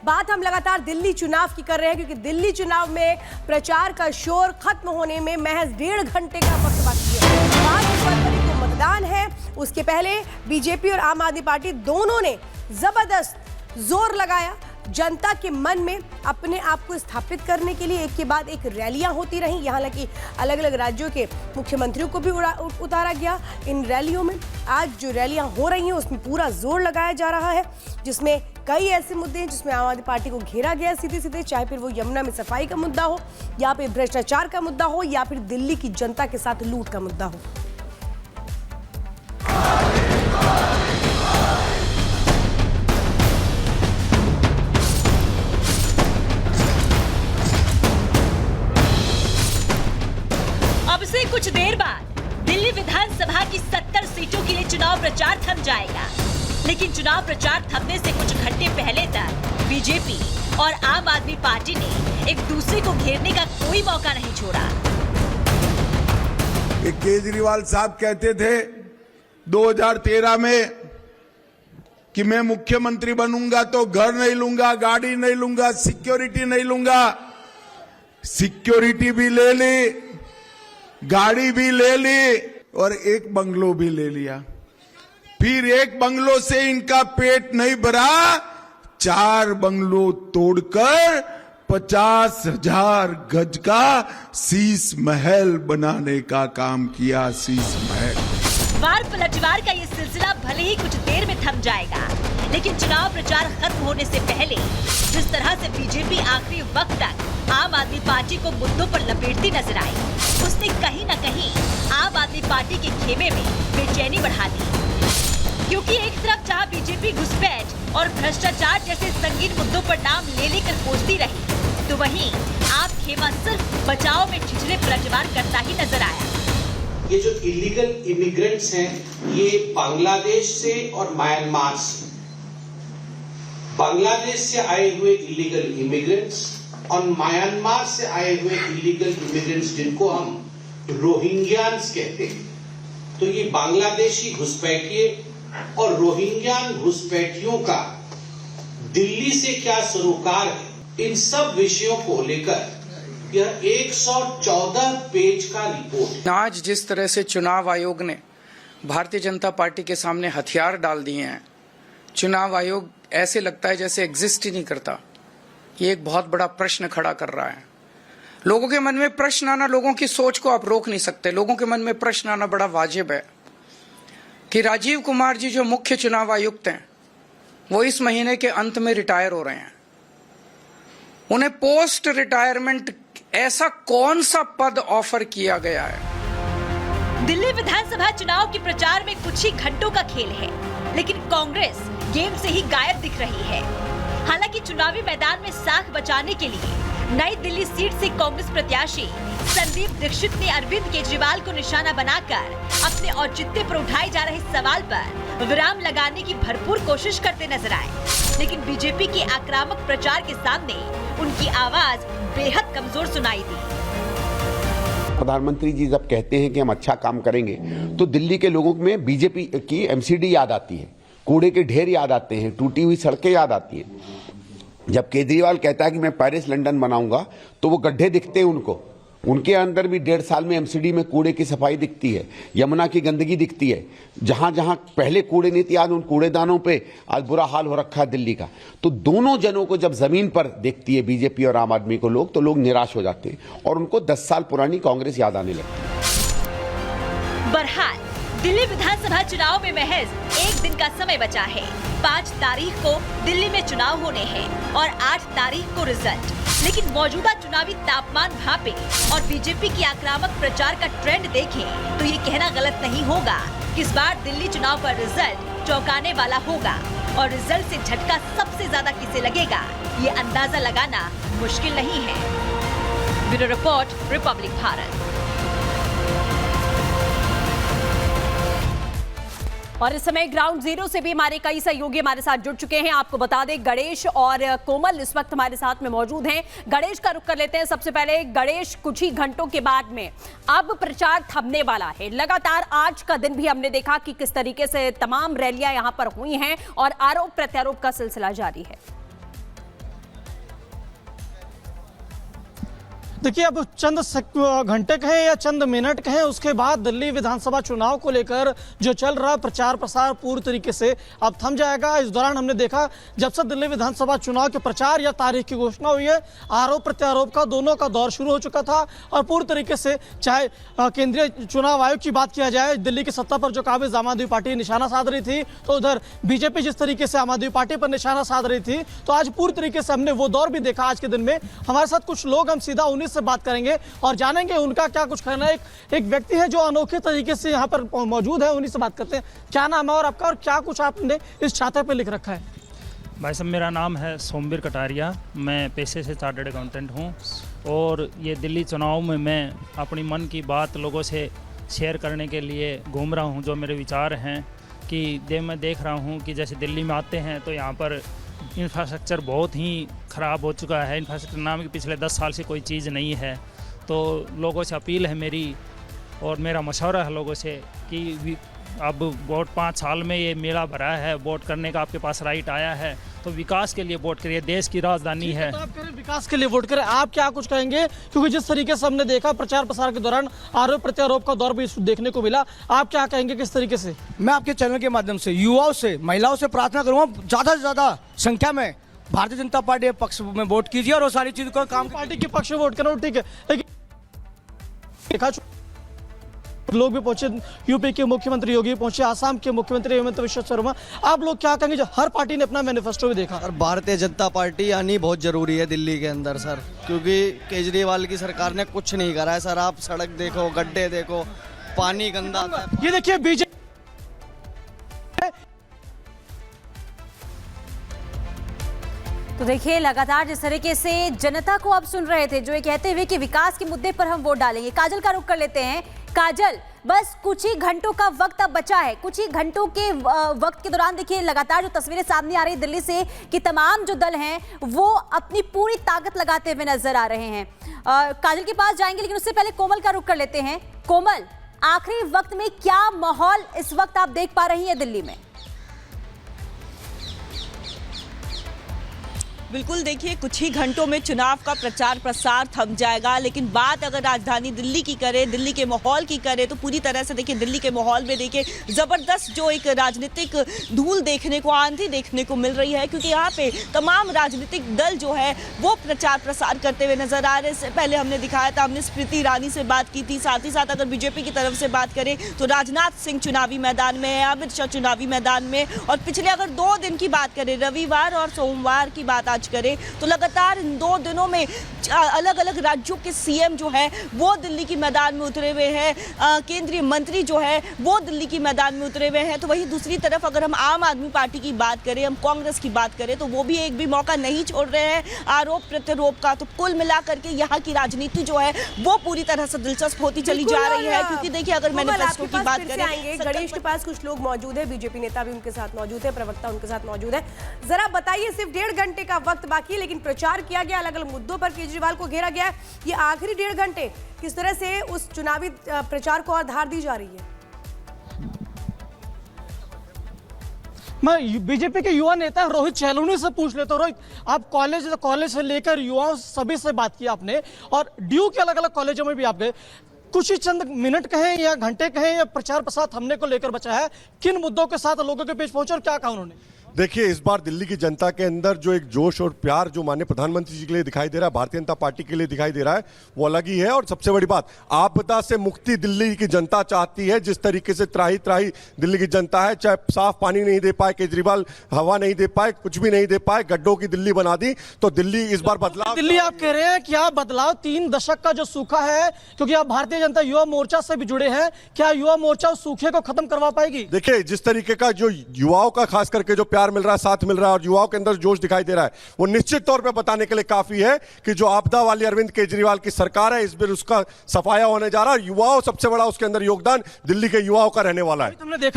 बात हम लगातार दिल्ली चुनाव की कर रहे हैं, क्योंकि दिल्ली चुनाव में प्रचार का शोर खत्म होने में महज 1.5 घंटे का वक्त बाकी है। 5 फरवरी को मतदान है। उसके पहले बीजेपी और आम आदमी पार्टी दोनों ने जबरदस्त जोर लगाया जनता के मन में अपने आप को स्थापित करने के लिए। एक के बाद एक रैलियां होती रहीं। यहाँ हालांकि अलग अलग राज्यों के मुख्यमंत्रियों को भी उतारा गया इन रैलियों में। आज जो रैलियां हो रही हैं उसमें पूरा जोर लगाया जा रहा है, जिसमें कई ऐसे मुद्दे हैं जिसमें आम आदमी पार्टी को घेरा गया सीधे सीधे, चाहे फिर वो यमुना में सफाई का मुद्दा हो, या फिर भ्रष्टाचार का मुद्दा हो, या फिर दिल्ली की जनता के साथ लूट का मुद्दा हो। अब से कुछ देर बाद दिल्ली विधानसभा की 70 सीटों के लिए चुनाव प्रचार थम जाएगा। लेकिन चुनाव प्रचार थमने से कुछ घंटे पहले तक बीजेपी और आम आदमी पार्टी ने एक दूसरे को घेरने का कोई मौका नहीं छोड़ा। केजरीवाल साहब कहते थे 2013 में कि मैं मुख्यमंत्री बनूंगा तो घर नहीं लूंगा, गाड़ी नहीं लूंगा, सिक्योरिटी नहीं लूंगा। सिक्योरिटी भी ले ली, गाड़ी भी ले ली और एक बंगलो भी ले लिया। फिर एक बंगलो से इनका पेट नहीं भरा, 4 बंगलो तोड़कर 50,000 गज का शीश महल बनाने का काम किया। शीश महल वार पलटवार का ये सिलसिला भले ही कुछ देर में थम जाएगा, लेकिन चुनाव प्रचार खत्म होने से पहले जिस तरह से बीजेपी आखिरी वक्त तक आम आदमी पार्टी को मुद्दों पर लपेटती नजर आई, उसने कहीं न कहीं आम आदमी पार्टी के खेमे में बेचैनी बढ़ा दी। क्योंकि एक तरफ जहां बीजेपी घुसपैठ और भ्रष्टाचार जैसे संगीन मुद्दों पर नाम ले लेकर कोसती रही, तो वहीं आप खेमा सिर्फ बचाव में छिछले पलटवार करता ही नजर आया। ये जो इलीगल इमिग्रेंट्स हैं, ये बांग्लादेश से और म्यांमार से, बांग्लादेश से आए हुए इलीगल इमिग्रेंट्स और म्यांमार से आए हुए इलीगल इमिग्रेंट्स, जिनको हम रोहिंग्यान्स कहते हैं। तो ये बांग्लादेशी घुसपैठिए और रोहिंग्यान घुसपैठियों का दिल्ली से क्या सरोकार है, इन सब विषयों को लेकर यह 114 पेज का रिपोर्ट। आज जिस तरह से चुनाव आयोग ने भारतीय जनता पार्टी के सामने हथियार डाल दिए हैं, चुनाव आयोग ऐसे लगता है जैसे एग्जिस्ट ही नहीं करता। ये एक बहुत बड़ा प्रश्न खड़ा कर रहा है। लोगों के मन में प्रश्न आना, लोगों की सोच को आप रोक नहीं सकते। लोगों के मन में प्रश्न आना बड़ा वाजिब है कि राजीव कुमार जी जो मुख्य चुनाव आयुक्त हैं, वो इस महीने के अंत में रिटायर हो रहे हैं। उन्हें पोस्ट रिटायरमेंट ऐसा कौन सा पद ऑफर किया गया है? दिल्ली विधानसभा चुनाव के प्रचार में कुछ ही घंटों का खेल है, लेकिन कांग्रेस गेम से ही गायब दिख रही है। हालांकि चुनावी मैदान में साख बचाने के लिए नई दिल्ली सीट से कांग्रेस प्रत्याशी संदीप दीक्षित ने अरविंद केजरीवाल को निशाना बनाकर अपने औचित्य पर उठाए जा रहे सवाल पर विराम लगाने की भरपूर कोशिश करते नजर आए। लेकिन बीजेपी के आक्रामक प्रचार के सामने उनकी आवाज बेहद कमजोर सुनाई दी। प्रधानमंत्री जी जब कहते हैं कि हम अच्छा काम करेंगे, तो दिल्ली के लोगों में बीजेपी की एमसीडी याद आती है, कूड़े के ढेर याद आते हैं, टूटी हुई सड़कें याद आती हैं। जब केजरीवाल कहता है कि मैं पेरिस लंदन बनाऊंगा, तो वो गड्ढे दिखते हैं उनको। उनके अंदर भी 1.5 साल में एमसीडी में कूड़े की सफाई दिखती है, यमुना की गंदगी दिखती है। जहां जहां पहले कूड़े नहीं थे, आज उन कूड़ेदानों पे आज बुरा हाल हो रखा है दिल्ली का। तो दोनों जनों को जब जमीन पर देखती है बीजेपी और आम आदमी को लोग, तो लोग निराश हो जाते हैं और उनको 10 साल पुरानी कांग्रेस याद आने लगती है। बहरहाल दिल्ली विधानसभा चुनाव में महज 1 दिन का समय बचा है। 5 तारीख को दिल्ली में चुनाव होने हैं और 8 तारीख को रिजल्ट। लेकिन मौजूदा चुनावी तापमान भापे और बीजेपी की आक्रामक प्रचार का ट्रेंड देखें, तो ये कहना गलत नहीं होगा कि इस बार दिल्ली चुनाव का रिजल्ट चौंकाने वाला होगा। और रिजल्ट से झटका सबसे ज्यादा किसे लगेगा, ये अंदाजा लगाना मुश्किल नहीं है। Bureau report, Republic Bharat. और इस समय ग्राउंड जीरो से भी हमारे कई सहयोगी हमारे साथ जुड़ चुके हैं। आपको बता दें, गणेश और कोमल इस वक्त हमारे साथ में मौजूद हैं। गणेश का रुख कर लेते हैं सबसे पहले। गणेश, कुछ ही घंटों के बाद में अब प्रचार थमने वाला है। लगातार आज का दिन भी हमने देखा कि किस तरीके से तमाम रैलियां यहां पर हुई हैं और आरोप प्रत्यारोप का सिलसिला जारी है। देखिए, अब चंद घंटे कहें या चंद मिनट कहें, उसके बाद दिल्ली विधानसभा चुनाव को लेकर जो चल रहा प्रचार प्रसार पूरी तरीके से अब थम जाएगा। इस दौरान हमने देखा जब से दिल्ली विधानसभा चुनाव के प्रचार या तारीख की घोषणा हुई है, आरोप प्रत्यारोप का दोनों का दौर शुरू हो चुका था और पूरी तरीके से चाहे केंद्रीय चुनाव आयोग की बात किया जाए, दिल्ली की सत्ता पर जो काबिज आम आदमी पार्टी निशाना साध रही थी, तो उधर बीजेपी जिस तरीके से आम आदमी पार्टी पर निशाना साध रही थी, तो आज पूरी तरीके से हमने वो दौर भी देखा। आज के दिन में हमारे साथ कुछ लोग, हम सीधा उन्हीं से बात करेंगे और जानेंगे उनका क्या कुछ कहना है। एक व्यक्ति है जो अनोखे तरीके से यहाँ पर मौजूद है, उन्हीं से बात करते हैं। क्या नाम है और आपका, और क्या कुछ आपने इस छाते पे लिख रखा है? भाई साहब, मेरा नाम है सोमवीर कटारिया, मैं पेशे से चार्टर्ड अकाउंटेंट हूँ और ये दिल्ली चुनाव में मैं अपनी मन की बात लोगों से शेयर करने के लिए घूम रहा हूँ। जो मेरे विचार हैं कि मैं देख रहा हूँ कि जैसे दिल्ली में आते हैं तो यहाँ पर इंफ्रास्ट्रक्चर बहुत ही ख़राब हो चुका है। इंफ्रास्ट्रक्चर नाम की पिछले 10 साल से कोई चीज़ नहीं है। तो लोगों से अपील है मेरी और मेरा मशवरा है लोगों से कि अब वोट 5 साल में ये मेला भरा है, वोट करने का आपके पास राइट आया है, तो विकास के लिए वोट करिए। देश की राजधानी है, तो आप करें विकास के लिए वोट करें। आप क्या कुछ कहेंगे, क्योंकि जिस तरीके से हमने देखा प्रचार प्रसार के दौरान आरोप प्रत्यारोप का दौर भी देखने को मिला, आप क्या कहेंगे किस तरीके से? मैं आपके चैनल के माध्यम से युवाओं से, महिलाओं से प्रार्थना करूंगा, ज़्यादा से ज़्यादा संख्या में भारतीय जनता पार्टी के पक्ष में वोट कीजिए और वो सारी चीज़ को काम पार्टी के पक्ष में वोट करो, ठीक है। लेकिन देखा लोग भी पहुंचे, यूपी के मुख्यमंत्री योगी पहुंचे, आसाम के मुख्यमंत्री हेमंत बिश्व शर्मा। आप लोग क्या कहेंगे, जो हर पार्टी ने अपना मैनिफेस्टो भी देखा? सर, भारतीय जनता पार्टी आनी बहुत जरूरी है दिल्ली के अंदर सर, क्योंकि केजरीवाल की सरकार ने कुछ नहीं करा है सर। आप सड़क देखो, गड्ढे देखो, पानी गंदा आता है। ये देखिए बीजेपी तो देखिए लगातार जिस तरीके से जनता को आप सुन रहे थे, जो ये कहते हुए कि विकास के मुद्दे पर हम वोट डालेंगे। काजल का रुख कर लेते हैं। काजल, बस कुछ ही घंटों का वक्त अब बचा है। कुछ ही घंटों के वक्त के दौरान देखिए लगातार जो तस्वीरें सामने आ रही है दिल्ली से कि तमाम जो दल हैं वो अपनी पूरी ताकत लगाते हुए नजर आ रहे हैं। काजल के पास जाएंगे, लेकिन उससे पहले कोमल का रुख कर लेते हैं। कोमल, आखिरी वक्त में क्या माहौल इस वक्त आप देख पा रही हैं दिल्ली में? बिल्कुल, देखिए कुछ ही घंटों में चुनाव का प्रचार प्रसार थम जाएगा, लेकिन बात अगर राजधानी दिल्ली की करें, दिल्ली के माहौल की करें, तो पूरी तरह से देखिए दिल्ली के माहौल में देखिए ज़बरदस्त जो एक राजनीतिक धूल देखने को, आंधी देखने को मिल रही है, क्योंकि यहाँ पे तमाम राजनीतिक दल जो है वो प्रचार प्रसार करते हुए नजर आ रहे हैं। इससे पहले हमने दिखाया था, हमने स्मृति ईरानी से बात की थी, साथ ही साथ अगर बीजेपी की तरफ से बात करें तो राजनाथ सिंह चुनावी मैदान में है, अमित शाह चुनावी मैदान में, और पिछले अगर 2 दिन की बात करें, रविवार और सोमवार की बात करें, तो लगातार इन 2 दिनों में अलग अलग राज्यों के सीएम जो है वो दिल्ली की मैदान में उतरे हुए हैं, केंद्रीय मंत्री जो है वो दिल्ली की मैदान में उतरे हुए हैं। तो वहीं दूसरी तरफ अगर हम आम आदमी पार्टी की बात करें, हम कांग्रेस की बात करें, तो वो भी एक भी मौका नहीं छोड़ रहे हैं आरोप प्रत्यारोप का। तो कुल मिलाकर के यहाँ की राजनीति जो है वो पूरी तरह से दिलचस्प होती चली जा रही है, क्योंकि देखिए अगर मैनिफेस्टो की बात करें, गणेश के पास कुछ लोग मौजूद है, बीजेपी नेता भी उनके साथ मौजूद है, प्रवक्ता उनके साथ मौजूद है। जरा बताइए, सिर्फ 1.5 घंटे का वक्त बाकी, लेकिन प्रचार किया गया, अलग अलग मुद्दों पर केजरीवाल को घेरा गया। ये आखिरी 1.5 घंटे किस तरह से उस चुनावी प्रचार को और धार दी जा रही है? मैं बीजेपी के युवा नेता रोहित चैलूनी से पूछ लेता हूँ। रोहित, आप कॉलेज से लेकर युवाओं सभी से बात की आपने, और ड्यू के अलग अलग कॉलेजों में भी आप गए। कुछ ही चंद मिनट कहें या घंटे कहें या प्रचार प्रसार थमने को लेकर बचा है, किन मुद्दों के साथ लोगों के बीच पहुंचे और क्या कहा उन्होंने? देखिए, इस बार दिल्ली की जनता के अंदर जो एक जोश और प्यार जो माननीय प्रधानमंत्री जी के लिए दिखाई दे रहा है, भारतीय जनता पार्टी के लिए दिखाई दे रहा है, वो अलग ही है। और सबसे बड़ी बात, आपदा से मुक्ति दिल्ली की जनता चाहती है। जिस तरीके से त्राही त्राही दिल्ली की जनता है, चाहे साफ पानी नहीं दे पाए केजरीवाल, हवा नहीं दे पाए, कुछ भी नहीं दे पाए, गड्ढों की दिल्ली बना दी, तो दिल्ली इस बार बदलाव। दिल्ली आप कह रहे हैं क्या बदलाव? 3 दशक का जो सूखा है, क्योंकि आप भारतीय जनता युवा मोर्चा से भी जुड़े हैं, क्या युवा मोर्चा उस सूखे को खत्म करवा पाएगी? देखिए, जिस तरीके का जो युवाओं का खास करके जो प्यार मिल रहा है, साथ मिल रहा है और युवाओं के अंदर जोश दिखाई दे रहा है, वो निश्चित तौर पे बताने के लिए काफी है कि जो आपदा वाली अरविंद केजरीवाल की सरकार है, इस बार उसका सफाया होने जा रहा है। युवाओं सबसे बड़ा उसके अंदर योगदान दिल्ली के युवाओं का रहने वाला है। तुमने देखा